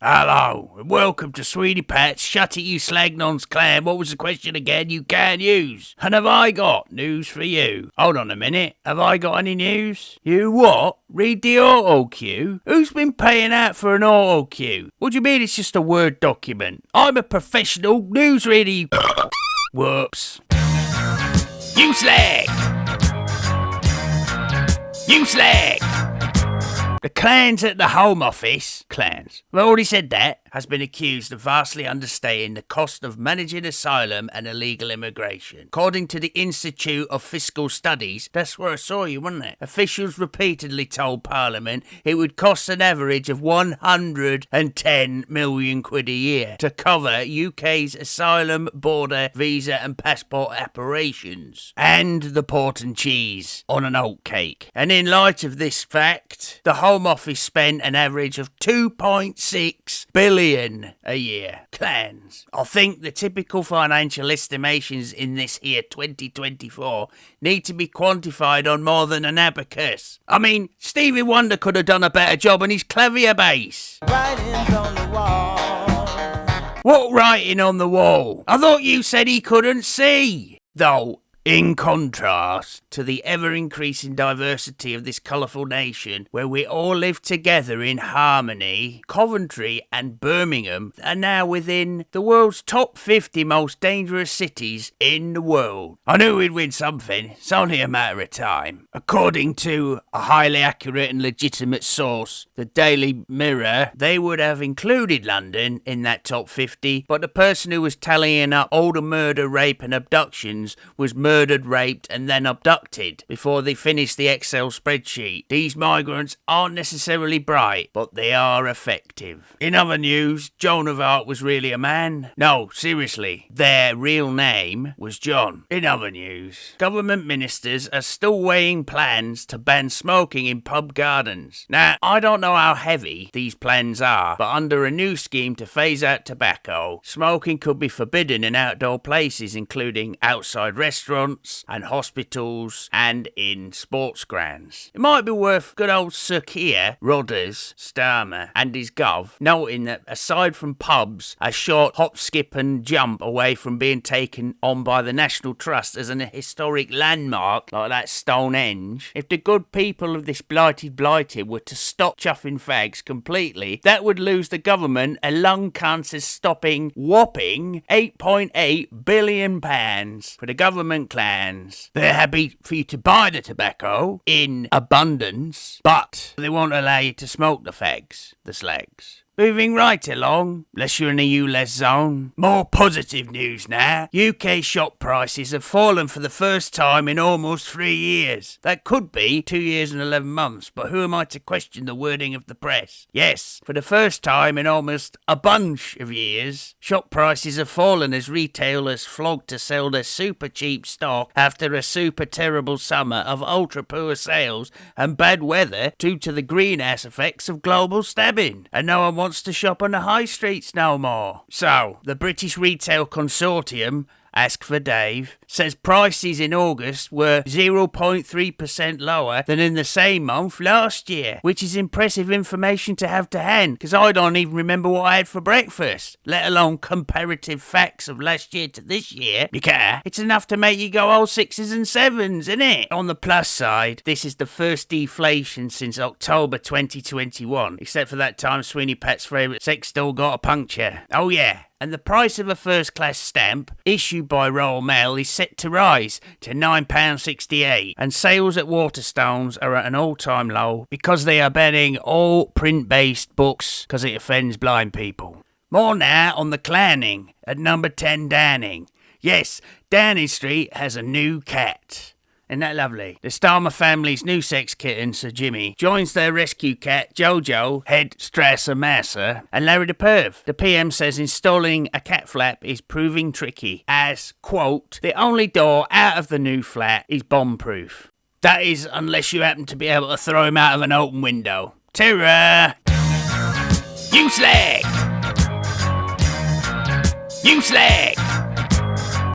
Hello, and welcome to Sweeney Pat's Shut It You Slag Non's Clan. What was the question again? You can use. And have I got news for you? Hold on a minute. Have I got any news? You what? Read the auto cue? Who's been paying out for an auto cue? What do you mean it's just a Word document? I'm a professional newsreader, you whoops. You slag! You slag! The clans at the Home Office, clans, I've already said that, has been accused of vastly understating the cost of managing asylum and illegal immigration. According to the Institute of Fiscal Studies, that's where I saw you, wasn't it? Officials repeatedly told Parliament it would cost an average of 110 million quid a year to cover UK's asylum, border, visa and passport operations. And the port and cheese on an oatcake. And in light of this fact, the Home Office spent an average of 2.6 billion a year. Clans. I think the typical financial estimations in this here 2024 need to be quantified on more than an abacus. I mean, Stevie Wonder could have done a better job on his clavier bass. Writings on the wall. What writing on the wall? I thought you said he couldn't see. Though, in contrast to the ever-increasing diversity of this colourful nation, where we all live together in harmony, Coventry and Birmingham are now within the world's top 50 most dangerous cities in the world. I knew we'd win something, it's only a matter of time. According to a highly accurate and legitimate source, the Daily Mirror, they would have included London in that top 50, but the person who was tallying up all the murder, rape and abductions was murdered, raped and then abducted before they finished the Excel spreadsheet. These migrants aren't necessarily bright, but they are effective. In other news, Joan of Arc was really a man. No, seriously, their real name was John. In other news, government ministers are still weighing plans to ban smoking in pub gardens. Now, I don't know how heavy these plans are, but under a new scheme to phase out tobacco, smoking could be forbidden in outdoor places including outside restaurants and hospitals and in sports grounds. It might be worth good old Sir Keir Rodders Starmer and his gov noting that aside from pubs a short hop, skip and jump away from being taken on by the National Trust as an historic landmark like that Stonehenge, if the good people of this blighted were to stop chuffing fags completely, that would lose the government a lung cancer stopping whopping £8.8 billion for the government clans. They're happy for you to buy the tobacco in abundance, but they won't allow you to smoke the fags, the slags. Moving right along, unless you're in a ULEZ zone. More positive news now. UK shop prices have fallen for the first time in almost 3 years. That could be 2 years and 11 months, but who am I to question the wording of the press? Yes, for the first time in almost a bunch of years, shop prices have fallen as retailers flogged to sell their super cheap stock after a super terrible summer of ultra poor sales and bad weather due to the greenhouse effects of global stabbing. And no one wants to shop on the high streets no more. So, the British Retail Consortium, Ask for Dave, says prices in August were 0.3% lower than in the same month last year, which is impressive information to have to hand, because I don't even remember what I had for breakfast, let alone comparative facts of last year to this year. Because it's enough to make you go all sixes and sevens, isn't it? On the plus side, this is the first deflation since October 2021, except for that time Sweeney Pat's favourite sex doll got a puncture. Oh yeah. And the price of a first-class stamp issued by Royal Mail is set to rise to £9.68, and sales at Waterstones are at an all-time low because they are banning all print-based books because it offends blind people. More now on the clanning at number 10 Downing. Yes, Downing Street has a new cat. Isn't that lovely? The Starmer family's new sex kitten, Sir Jimmy, joins their rescue cat, Jojo, head Strasser Masser, and Larry the Perv. The PM says installing a cat flap is proving tricky, as, quote, the only door out of the new flat is bomb-proof. That is, unless you happen to be able to throw him out of an open window. Terror! You slag! You slag!